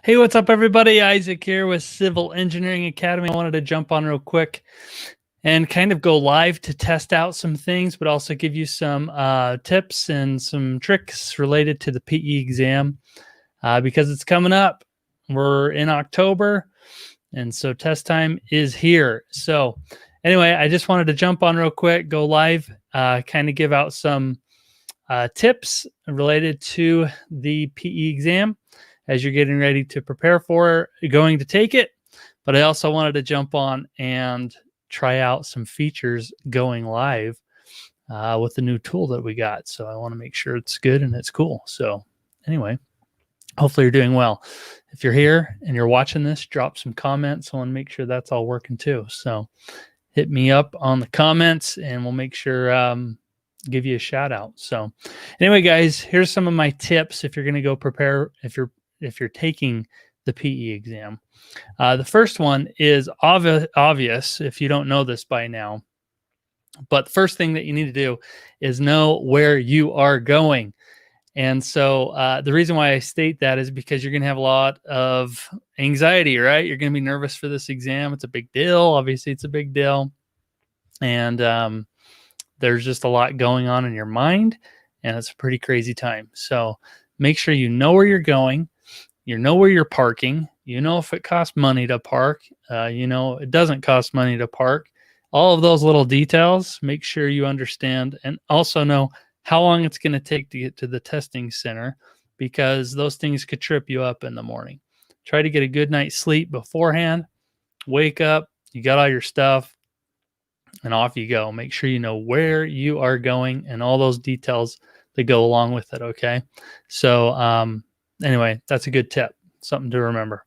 Hey, what's up, everybody? Isaac here with Civil Engineering Academy. I wanted to jump on real quick and kind of go live to test out some things, but also give you some tips and some tricks related to the PE exam because it's coming up. We're in October, and so test time is here. So anyway, I just wanted to jump on real quick, go live, kind of give out some tips related to the PE exam as you're getting ready to prepare for going to take it. But I also wanted to jump on and try out some features going live with the new tool that we got. So I want to make sure it's good and it's cool. So anyway, hopefully you're doing well. If you're here and you're watching this, drop some comments. I want to make sure that's all working too. So hit me up on the comments and we'll make sure give you a shout out. So anyway, guys, here's some of my tips if you're going to go prepare, if you're taking the PE exam. The first one is obvious if you don't know this by now, but the first thing that you need to do is know where you are going. And so the reason why I state that is because you're going to have a lot of anxiety, right? You're going to be nervous for this exam. It's a big deal. Obviously, it's a big deal. And there's just a lot going on in your mind, and it's a pretty crazy time. So make sure you know where you're going. You know where you're parking. You know if it costs money to park. You know it doesn't cost money to park. All of those little details, make sure you understand, and also know how long it's going to take to get to the testing center, because those things could trip you up in the morning. Try to get a good night's sleep beforehand. Wake up, you got all your stuff, and off you go. Make sure you know where you are going and all those details that go along with it, okay? So anyway, that's a good tip, something to remember.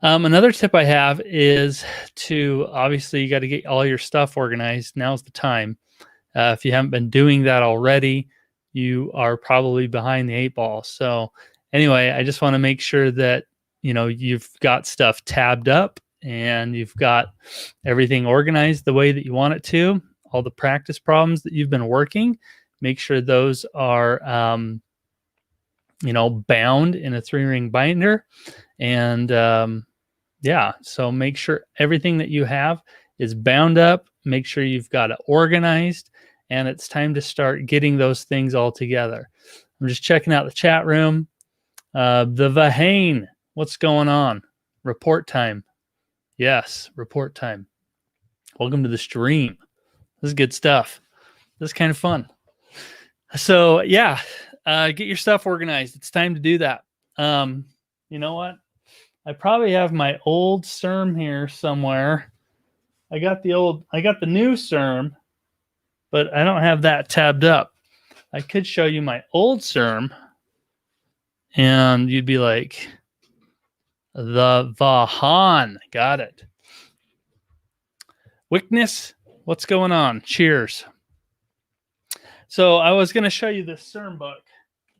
Another tip I have is to, obviously, you got to get all your stuff organized. Now's the time. If you haven't been doing that already, you are probably behind the 8 ball. So anyway, I just want to make sure that, you know, you've got stuff tabbed up and you've got everything organized the way that you want it to. All the practice problems that you've been working, make sure those are, you know, bound in a 3-ring binder. And yeah, so make sure everything that you have is bound up. Make sure you've got it organized, and it's time to start getting those things all together. I'm just checking out the chat room. The Vahane, what's going on? Report time. Yes, report time. Welcome to the stream. This is good stuff. This is kind of fun. So yeah, get your stuff organized. It's time to do that. You know what? I probably have my old CERM here somewhere. I got the new CERM, but I don't have that tabbed up. I could show you my old CERM, and you'd be like, the Vahan. Got it. Wickness, what's going on? Cheers. So I was going to show you this CERM book.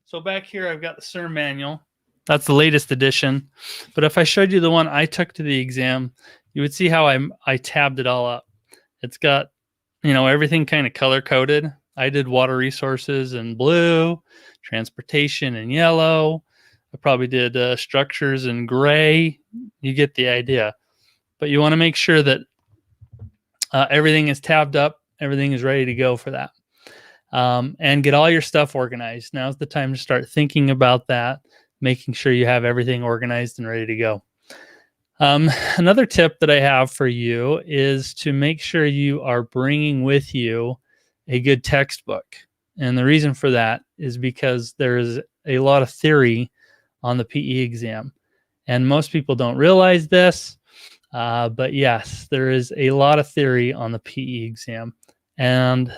So back here, I've got the CERM manual. That's the latest edition. But if I showed you the one I took to the exam, you would see how I tabbed it all up. It's got, you know, everything kind of color coded. I did water resources in blue, transportation in yellow. I probably did structures in gray. You get the idea. But you want to make sure that everything is tabbed up. Everything is ready to go for that. And get all your stuff organized. Now's the time to start thinking about that, making sure you have everything organized and ready to go. Another tip that I have for you is to make sure you are bringing with you a good textbook. And the reason for that is because there is a lot of theory on the PE exam. And most people don't realize this, but yes, there is a lot of theory on the PE exam. And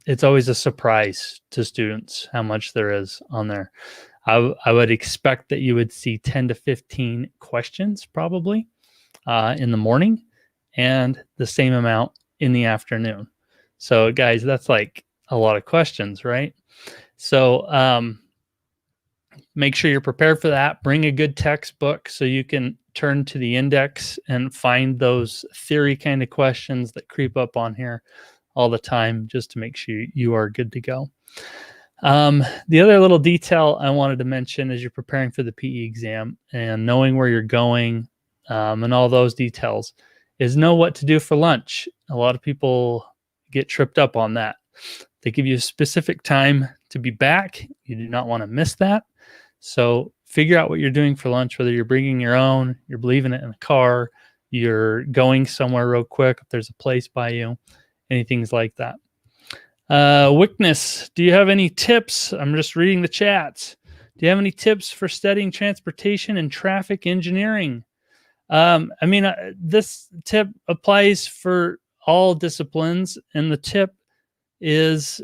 it's always a surprise to students how much there is on there. I would expect that you would see 10 to 15 questions probably in the morning and the same amount in the afternoon. So guys, that's like a lot of questions, right? So make sure you're prepared for that. Bring a good textbook so you can turn to the index and find those theory kind of questions that creep up on here all the time, just to make sure you are good to go. The other little detail I wanted to mention as you're preparing for the PE exam and knowing where you're going, and all those details is know what to do for lunch. A lot of people get tripped up on that. They give you a specific time to be back. You do not want to miss that. So figure out what you're doing for lunch, whether you're bringing your own, you're leaving it in the car, you're going somewhere real quick, if there's a place by you, anything like that. Wickness, do you have any tips? I'm just reading the chats. Do you have any tips for studying transportation and traffic engineering? This tip applies for all disciplines, and the tip is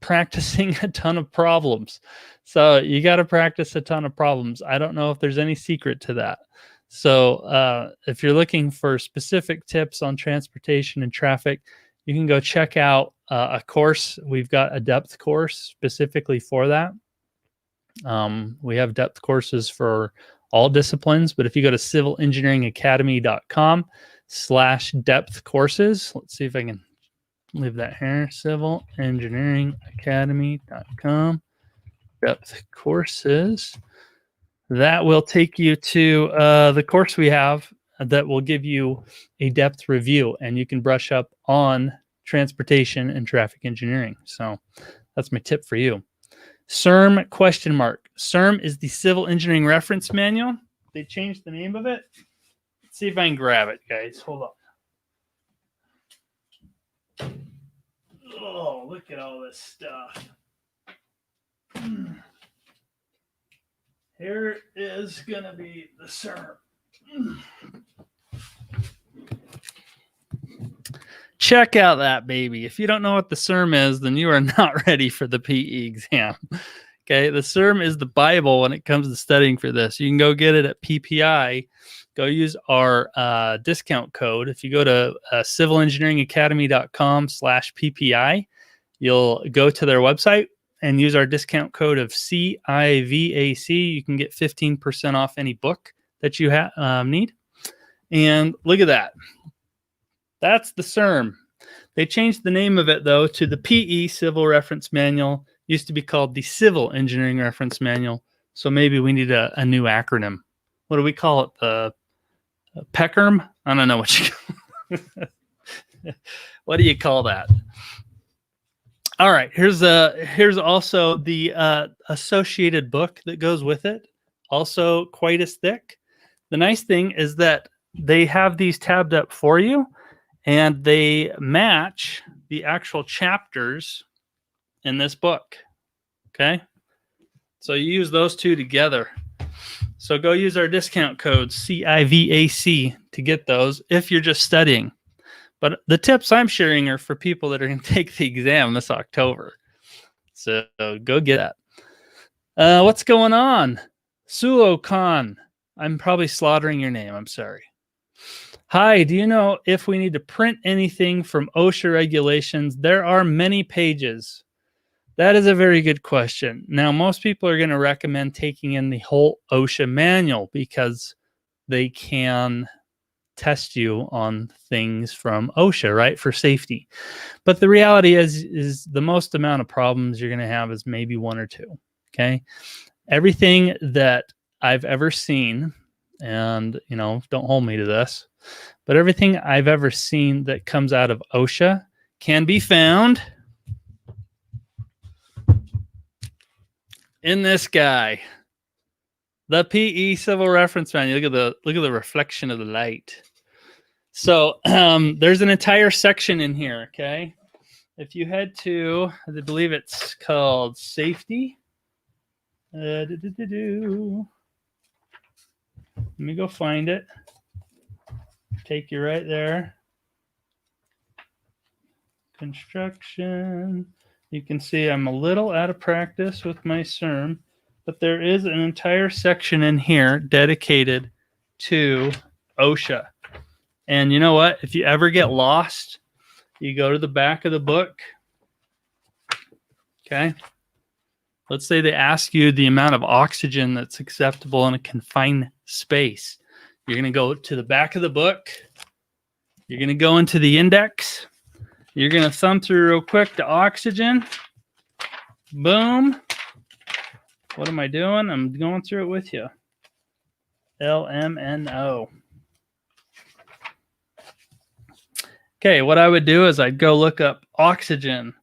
practicing a ton of problems. So you got to practice a ton of problems. I don't know if there's any secret to that. So if you're looking for specific tips on transportation and traffic, you can go check out a course. We've got a depth course specifically for that. We have depth courses for all disciplines, but if you go to civilengineeringacademy.com/depth courses, let's see if I can leave that here. civilengineeringacademy.com depth courses. That will take you to the course we have that will give you a depth review, and you can brush up on transportation and traffic engineering. So that's my tip for you. CERM ? CERM is the Civil Engineering Reference Manual. They changed the name of it. Let's see if I can grab it, guys. Hold on. Oh, look at all this stuff. Here is going to be the CERM. Check out that baby. If you don't know what the CERM is, then you are not ready for the PE exam. Okay, the CERM is the Bible when it comes to studying for this. You can go get it at PPI. Go use our discount code. If you go to civilengineeringacademy.com/PPI, you'll go to their website and use our discount code of CIVAC. You can get 15% off any book that you need. And look at that. That's the CERM. They changed the name of it, though, to the PE Civil Reference Manual. Used to be called the Civil Engineering Reference Manual. So maybe we need a new acronym. What do we call it? The PECRM? I don't know what you what do you call that? All right, here's also the associated book that goes with it. Also quite as thick. The nice thing is that they have these tabbed up for you, and they match the actual chapters in this book. Okay, so you use those two together. So go use our discount code CIVAC to get those if you're just studying. But the tips I'm sharing are for people that are going to take the exam this October. So go get that. What's going on? Sulo Khan. I'm probably slaughtering your name. I'm sorry. Hi, do you know if we need to print anything from OSHA regulations? There are many pages. That is a very good question. Now, most people are going to recommend taking in the whole OSHA manual because they can test you on things from OSHA, right, for safety. But the reality is the most amount of problems you're going to have is maybe one or two, okay? Everything that I've ever seen, and, you know, don't hold me to this, but everything I've ever seen that comes out of OSHA can be found in this guy, the PE Civil Reference Manual. Look at the reflection of the light. So there's an entire section in here. Okay, if you head to, I believe it's called safety. Let me go find it. Take you right there. Construction. You can see I'm a little out of practice with my CERM, but there is an entire section in here dedicated to OSHA. And you know what? If you ever get lost, you go to the back of the book. Okay. Let's say they ask you the amount of oxygen that's acceptable in a confined space. You're going to go to the back of the book. You're going to go into the index. You're going to thumb through real quick to oxygen. Boom. What am I doing? I'm going through it with you. LMNO. Okay, what I would do is I'd go look up oxygen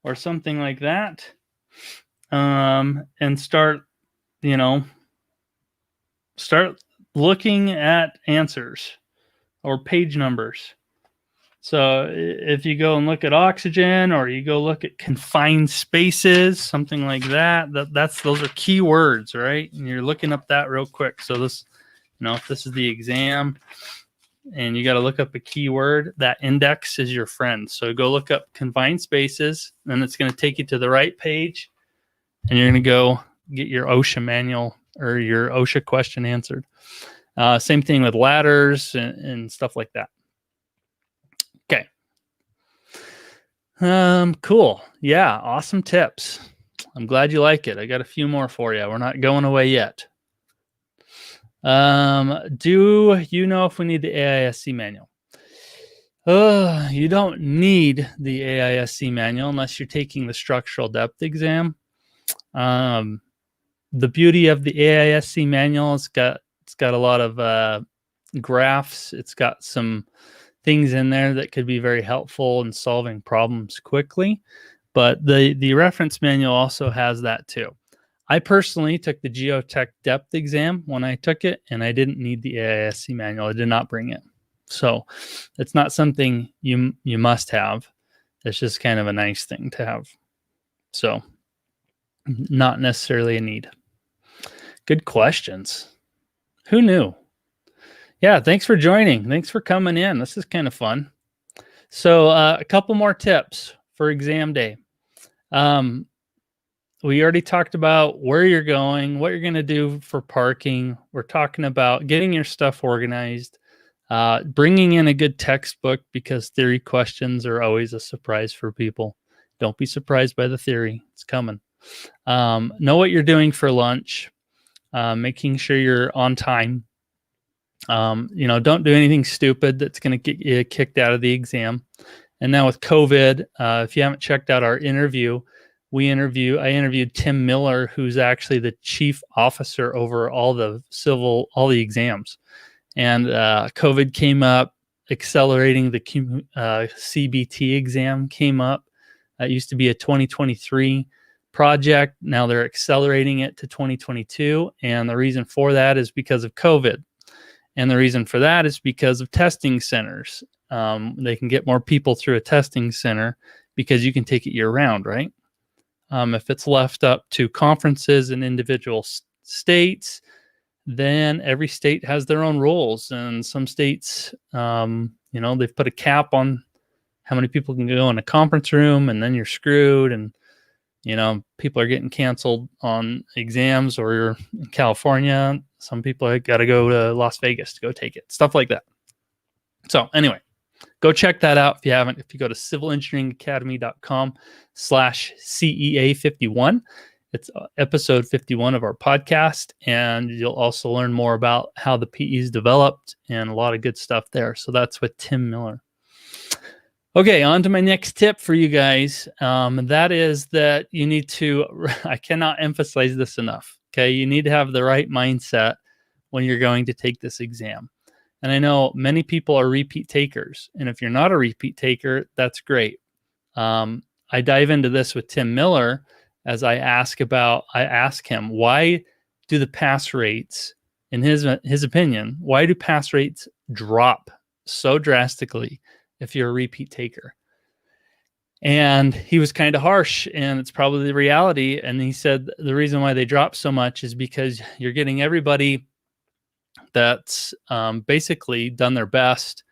or something like that, and start looking at answers or page numbers. So if you go and look at oxygen, or you go look at confined spaces, something like that, those are keywords, right? And you're looking up that real quick. So this, if this is the exam and you got to look up a keyword, that index is your friend. So go look up confined spaces, and it's going to take you to the right page, and you're going to go get your OSHA manual or your OSHA question answered. Same thing with ladders and stuff like that. Okay. Cool. Yeah. Awesome tips. I'm glad you like it. I got a few more for you. We're not going away yet. Do you know if we need the AISC manual? You don't need the AISC manual unless you're taking the structural depth exam. The beauty of the AISC manual, it's got a lot of graphs. It's got some things in there that could be very helpful in solving problems quickly. But the reference manual also has that too. I personally took the geotech depth exam when I took it, and I didn't need the AISC manual. I did not bring it. So it's not something you must have. It's just kind of a nice thing to have. So not necessarily a need. Good questions. Who knew? Yeah, thanks for joining. Thanks for coming in. This is kind of fun. So a couple more tips for exam day. We already talked about where you're going, what you're going to do for parking. We're talking about getting your stuff organized, bringing in a good textbook, because theory questions are always a surprise for people. Don't be surprised by the theory. It's coming. Know what you're doing for lunch, making sure you're on time. Don't do anything stupid that's going to get you kicked out of the exam. And now with COVID, if you haven't checked out our interview, I interviewed Tim Miller, who's actually the chief officer over all the exams. And COVID came up, accelerating the CBT exam came up. It used to be a 2023 project. Now they're accelerating it to 2022. And the reason for that is because of COVID. And the reason for that is because of testing centers. They can get more people through a testing center because you can take it year round, right? If it's left up to conferences in individual states, then every state has their own rules. And some states, they've put a cap on how many people can go in a conference room, and then you're screwed. And, people are getting canceled on exams, or you're in California. Some people have got to go to Las Vegas to go take it, stuff like that. So anyway, go check that out if you haven't. If you go to civilengineeringacademy.com/CEA51, it's episode 51 of our podcast, and you'll also learn more about how the PE is developed and a lot of good stuff there. So that's with Tim Miller. Okay, on to my next tip for you guys. That is that you need to, I cannot emphasize this enough. Okay, you need to have the right mindset when you're going to take this exam. And I know many people are repeat takers. And if you're not a repeat taker, that's great. I dive into this with Tim Miller as I ask him, why do the pass rates, in his opinion, why do pass rates drop so drastically if you're a repeat taker? And he was kind of harsh, and it's probably the reality. And he said the reason why they drop so much is because you're getting everybody that's basically done their best.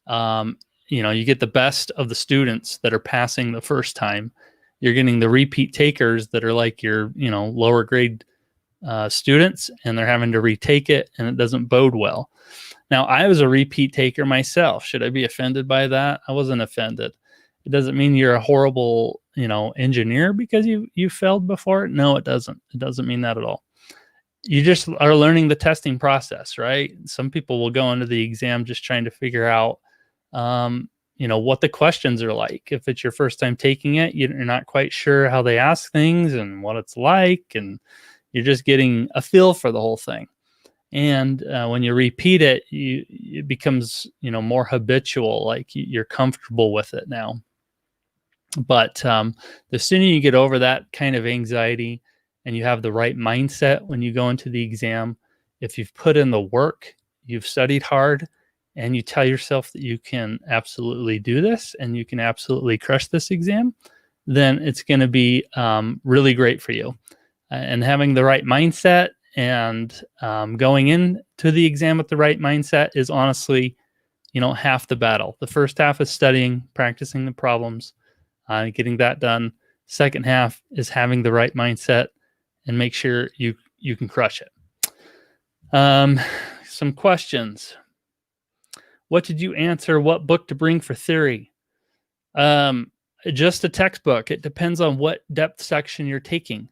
You get the best of the students that are passing the first time. You're getting the repeat takers that are like your, lower grade students, and they're having to retake it, and it doesn't bode well. Now, I was a repeat taker myself. Should I be offended by that? I wasn't offended. It doesn't mean you're a horrible, engineer because you failed before. No, it doesn't. It doesn't mean that at all. You just are learning the testing process, right? Some people will go into the exam just trying to figure out, what the questions are like. If it's your first time taking it, you're not quite sure how they ask things and what it's like, and you're just getting a feel for the whole thing. And when you repeat it, it becomes more habitual, like you're comfortable with it now. But the sooner you get over that kind of anxiety and you have the right mindset when you go into the exam, if you've put in the work, you've studied hard, and you tell yourself that you can absolutely do this and you can absolutely crush this exam, then it's going to be really great for you. And having the right mindset and going into the exam with the right mindset is honestly, half the battle. The first half is studying, practicing the problems, getting that done. Second half is having the right mindset and make sure you can crush it. Some questions. What did you answer? What book to bring for theory? Just a textbook. It depends on what depth section you're taking.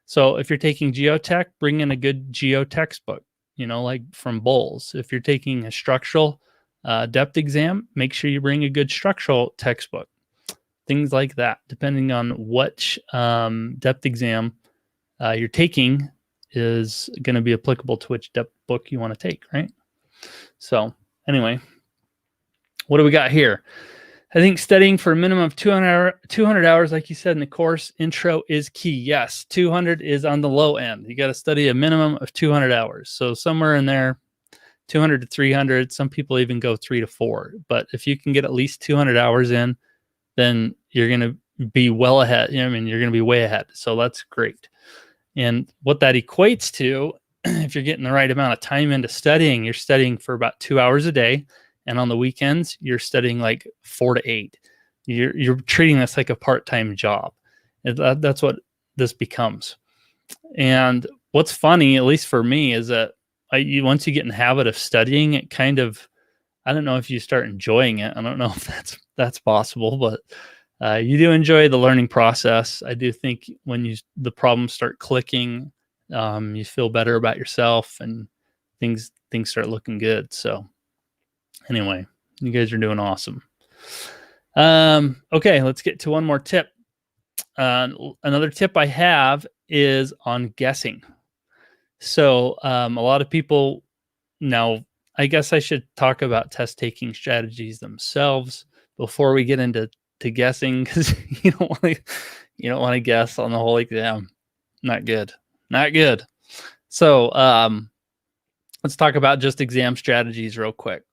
So if you're taking geotech, bring in a good geo textbook, like from Bowles. If you're taking a structural depth exam, make sure you bring a good structural textbook. Things like that, depending on what depth exam you're taking is going to be applicable to which depth book you want to take, right? So anyway, what do we got here? I think studying for a minimum of 200 hours, like you said in the course, intro is key. Yes, 200 is on the low end. You got to study a minimum of 200 hours. So somewhere in there, 200 to 300. Some people even go 3 to 4. But if you can get at least 200 hours in, then you're going to be well ahead. You're going to be way ahead. So that's great. And what that equates to, if you're getting the right amount of time into studying, you're studying for about 2 hours a day. And on the weekends, you're studying like 4 to 8. You're treating this like a part-time job. And that's what this becomes. And what's funny, at least for me, is that once you get in the habit of studying, it kind of, I don't know if you start enjoying it. I don't know if that's possible, but you do enjoy the learning process. I do think when the problems start clicking, you feel better about yourself and things start looking good. So anyway, you guys are doing awesome. Okay, let's get to one more tip. Another tip I have is on guessing. So a lot of people now, I guess I should talk about test taking strategies themselves before we get into guessing, because you don't want to guess on the whole exam. Not good. So let's talk about just exam strategies real quick.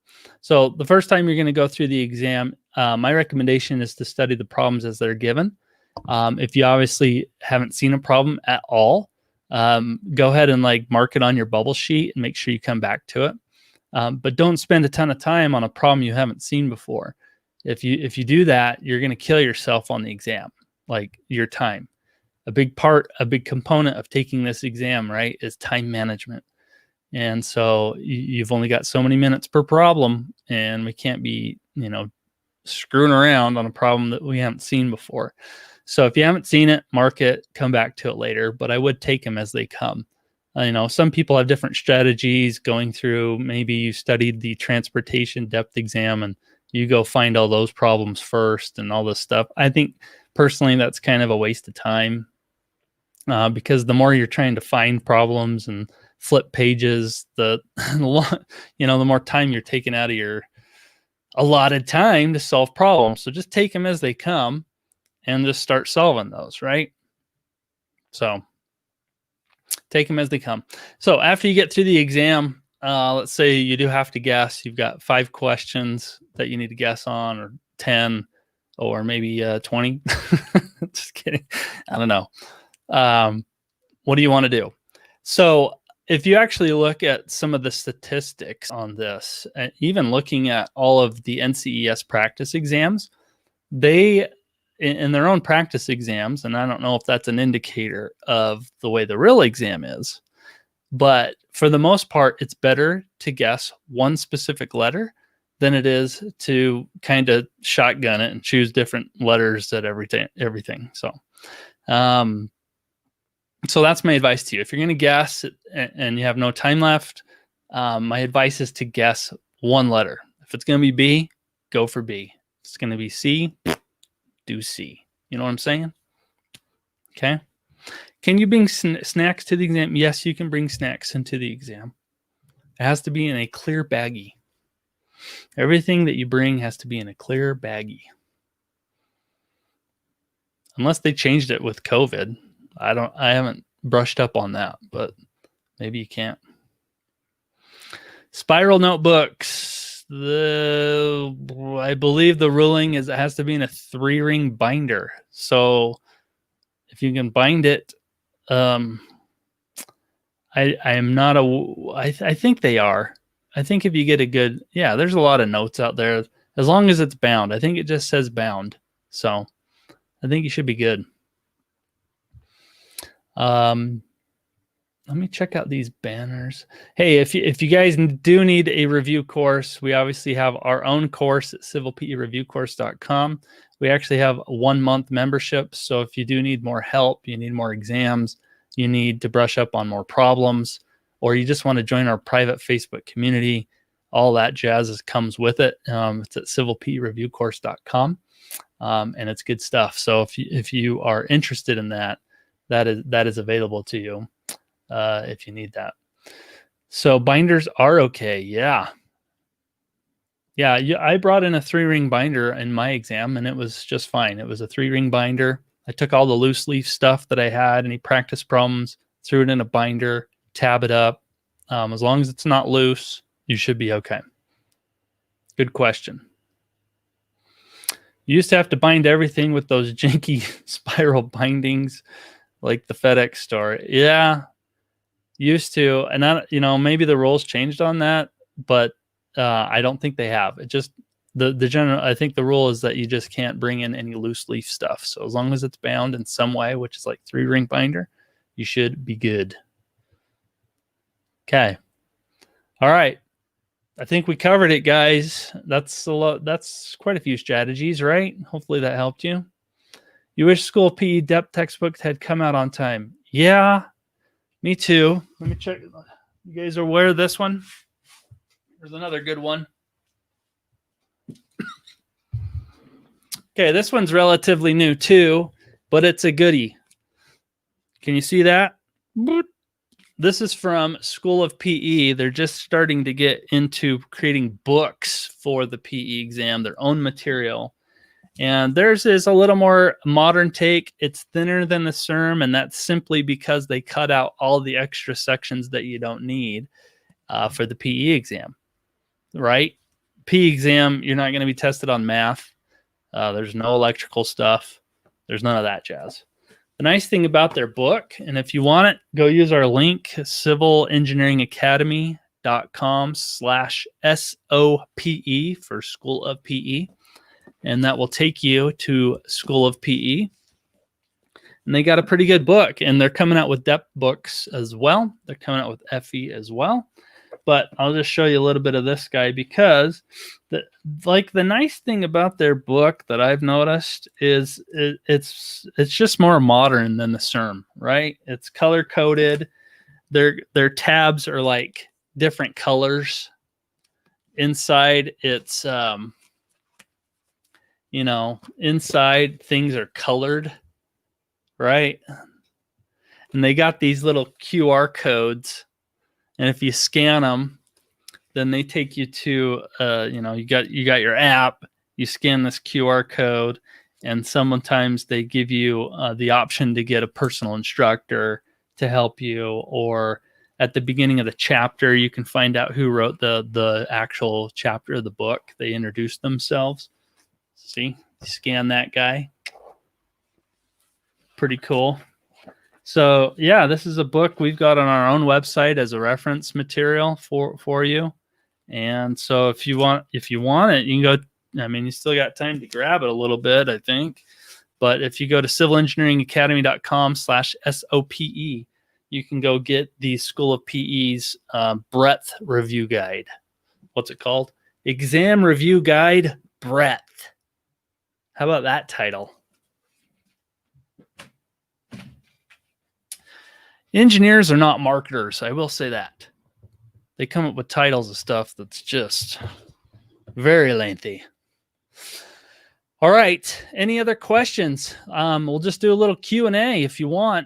So the first time you're going to go through the exam, my recommendation is to study the problems as they're given. If you obviously haven't seen a problem at all, go ahead and mark it on your bubble sheet and make sure you come back to it. But don't spend a ton of time on a problem you haven't seen before. If you do that, you're going to kill yourself on the exam, like your time. A big component of taking this exam, right, is time management. And so you've only got so many minutes per problem, and we can't be, screwing around on a problem that we haven't seen before. So if you haven't seen it, mark it, come back to it later, but I would take them as they come. Some people have different strategies going through. Maybe you studied the transportation depth exam and you go find all those problems first and all this stuff. I think personally that's kind of a waste of time because the more you're trying to find problems and flip pages, the more time you're taking out of your allotted time to solve problems. So just take them as they come and just start solving those, right? So take them as they come. So after you get through the exam, let's say you do have to guess. You've got 5 questions that you need to guess on, or 10, or maybe 20. Just kidding. I don't know. What do you want to do? So if you actually look at some of the statistics on this, and even looking at all of the NCES practice exams, they, in their own practice exams, and I don't know if that's an indicator of the way the real exam is, but for the most part, it's better to guess one specific letter than it is to kind of shotgun it and choose different letters at everything. So that's my advice to you. If you're going to guess and you have no time left, my advice is to guess one letter. If it's going to be B, go for B. it's going to be C, do C. You know what I'm saying? Okay. Can you bring snacks to the exam? Yes, you can bring snacks into the exam. It has to be in a clear baggie. Everything that you bring has to be in a clear baggie. Unless they changed it with COVID. I haven't brushed up on that, but maybe you can't. Spiral notebooks. I believe the ruling is it has to be in a 3-ring binder. So if you can bind it, I am not I think they are. I think if you get a good, there's a lot of notes out there. As long as it's bound. I think it just says bound. So I think you should be good. Let me check out these banners. Hey, if you guys do need a review course, we obviously have our own course at civilpereviewcourse.com. We actually have a 1-month membership. So if you do need more help, you need more exams, you need to brush up on more problems, or you just want to join our private Facebook community, all that jazz comes with it. It's at civilpereviewcourse.com, and it's good stuff. So if you are interested in that is available to you. If you need that. So binders are okay. Yeah. I brought in a 3-ring binder in my exam and it was just fine. It was a 3-ring binder. I took all the loose leaf stuff that I had, any practice problems, threw it in a binder, tab it up. As long as it's not loose, you should be okay. Good question. You used to have to bind everything with those janky spiral bindings like the FedEx store. Yeah. Used to, and maybe the rules changed on that, but I don't think they have. It just the general. I think the rule is that you just can't bring in any loose leaf stuff. So as long as it's bound in some way, which is like 3-ring binder, you should be good. Okay. All right. I think we covered it, guys. That's a lot. That's quite a few strategies, right? Hopefully that helped you. You wish School of PE depth textbooks had come out on time. Yeah. Me too. Let me check. You guys are aware of this one? There's another good one. Okay, this one's relatively new too, but it's a goodie. Can you see that? This is from School of PE. They're just starting to get into creating books for the PE exam, their own material. And theirs is a little more modern take. It's thinner than the SERM, and that's simply because they cut out all the extra sections that you don't need for the PE exam, right? PE exam, you're not going to be tested on math. There's no electrical stuff. There's none of that jazz. The nice thing about their book, and if you want it, go use our link, civilengineeringacademy.com/SOPE for School of PE. And that will take you to School of PE. And they got a pretty good book. And they're coming out with depth books as well. They're coming out with FE as well. But I'll just show you a little bit of this guy because the nice thing about their book that I've noticed is it's just more modern than the SERM, right? It's color coded. Their tabs are like different colors. Inside it's inside things are colored, right? And they got these little QR codes, and if you scan them, then they take you to you got your app, you scan this QR code, and sometimes they give you the option to get a personal instructor to help you, or at the beginning of the chapter you can find out who wrote the actual chapter of the book. They introduce themselves. See, scan that guy. Pretty cool. So yeah, this is a book we've got on our own website as a reference material for you. And so if you want it, you can go. I mean, you still got time to grab it a little bit, I think. But if you go to civilengineeringacademy.com/SOPE, you can go get the School of PE's breadth review guide. What's it called? Exam Review Guide Breadth. How about that title? Engineers are not marketers. I will say that. They come up with titles of stuff that's just very lengthy. All right. Any other questions? We'll just do a little Q&A if you want.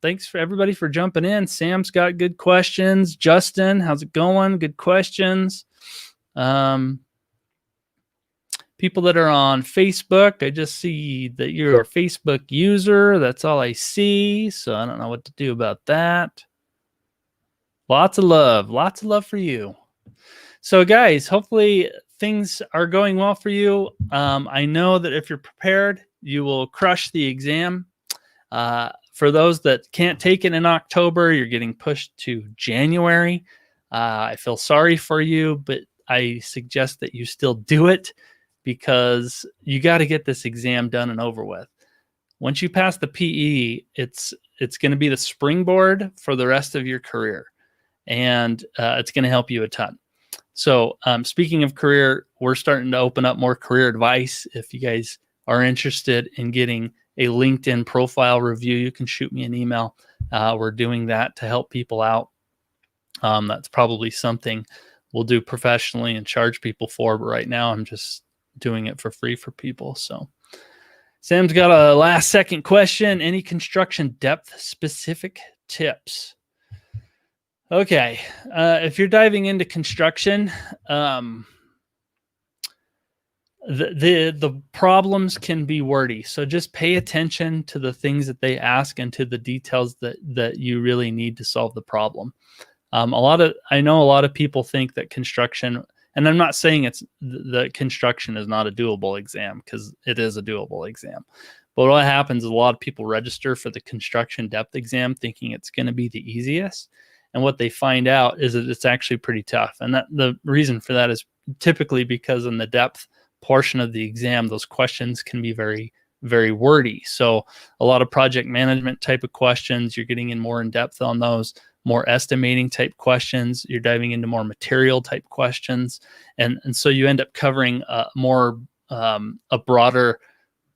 Thanks for everybody for jumping in. Sam's got good questions. Justin, how's it going? Good questions. People that are on Facebook, I just see that you're a Facebook user. That's all I see. So I don't know what to do about that. Lots of love for you. So guys, hopefully things are going well for you. I know that if you're prepared, you will crush the exam. For those that can't take it in October, you're getting pushed to January. I feel sorry for you, but I suggest that you still do it because you got to get this exam done and over with. Once you pass the PE, it's going to be the springboard for the rest of your career, and it's going to help you a ton. So speaking of career, we're starting to open up more career advice. If you guys are interested in getting a LinkedIn profile review, you can shoot me an email. We're doing that to help people out. That's probably something we'll do professionally and charge people for. But right now, I'm just doing it for free for people. So Sam's got a last second question. Any construction depth specific tips? Okay, if you're diving into construction, the problems can be wordy. So just pay attention to the things that they ask and to the details that you really need to solve the problem. I know a lot of people think that construction, and I'm not saying the construction is not a doable exam, because it is a doable exam. But what happens is a lot of people register for the construction depth exam thinking it's going to be the easiest. And what they find out is that it's actually pretty tough. And the reason for that is typically because in the depth portion of the exam, those questions can be very, very wordy. So a lot of project management type of questions, you're getting in more in depth on those, more estimating type questions, you're diving into more material type questions. And so you end up covering a broader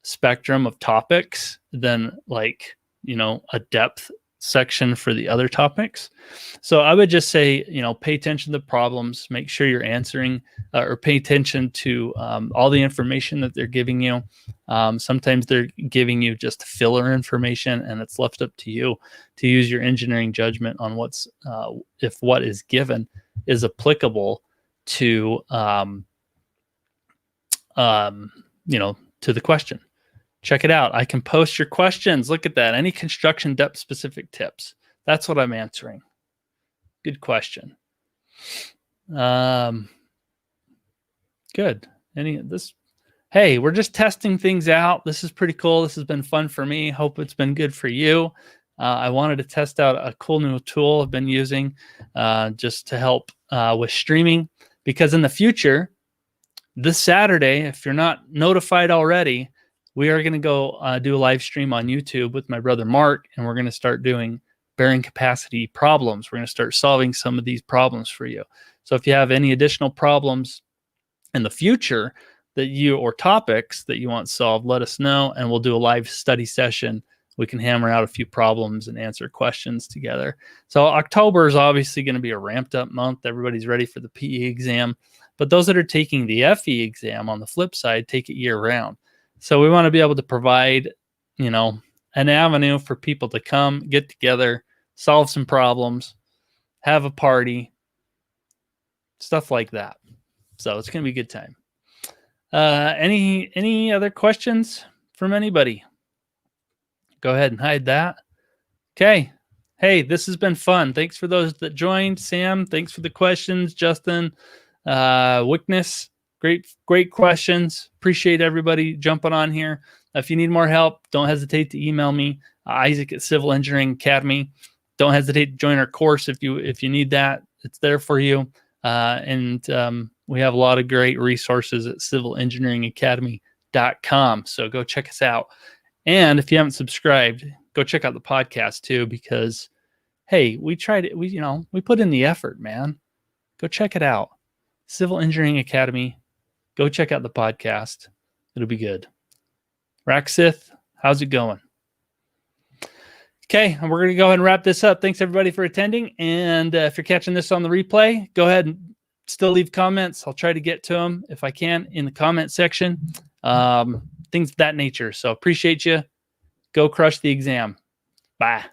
spectrum of topics than a depth section for the other topics. So I would just say, pay attention to the problems, make sure you're answering or pay attention to all the information that they're giving you. Sometimes they're giving you just filler information, and it's left up to you to use your engineering judgment on if what is given is applicable to, to the question. Check it out. I can post your questions. Look at that. Any construction depth specific tips? That's what I'm answering. Good question. Good. Hey, we're just testing things out. This is pretty cool. This has been fun for me. Hope it's been good for you. I wanted to test out a cool new tool I've been using just to help with streaming, because in the future, this Saturday, if you're not notified already, we are going to go do a live stream on YouTube with my brother Mark, and we're going to start doing bearing capacity problems. We're going to start solving some of these problems for you. So if you have any additional problems in the future or topics that you want solved, let us know, and we'll do a live study session. We can hammer out a few problems and answer questions together. So October is obviously going to be a ramped up month. Everybody's ready for the PE exam, but those that are taking the FE exam on the flip side take it year round. So we want to be able to provide, an avenue for people to come, get together, solve some problems, have a party, stuff like that. So it's going to be a good time. Any other questions from anybody? Go ahead and hide that. Okay. Hey, this has been fun. Thanks for those that joined. Sam, thanks for the questions. Justin, Wickness. Great questions. Appreciate everybody jumping on here. If you need more help, don't hesitate to email me, Isaac at Civil Engineering Academy. Don't hesitate to join our course if you need that. It's there for you. And we have a lot of great resources at civilengineeringacademy.com. So go check us out. And if you haven't subscribed, go check out the podcast too, because hey, we tried it. We put in the effort, man. Go check it out. Civil Engineering Academy. Go check out the podcast. It'll be good. Raxith, how's it going? Okay, and we're going to go ahead and wrap this up. Thanks, everybody, for attending. And if you're catching this on the replay, go ahead and still leave comments. I'll try to get to them if I can in the comment section. things of that nature. So appreciate you. Go crush the exam. Bye.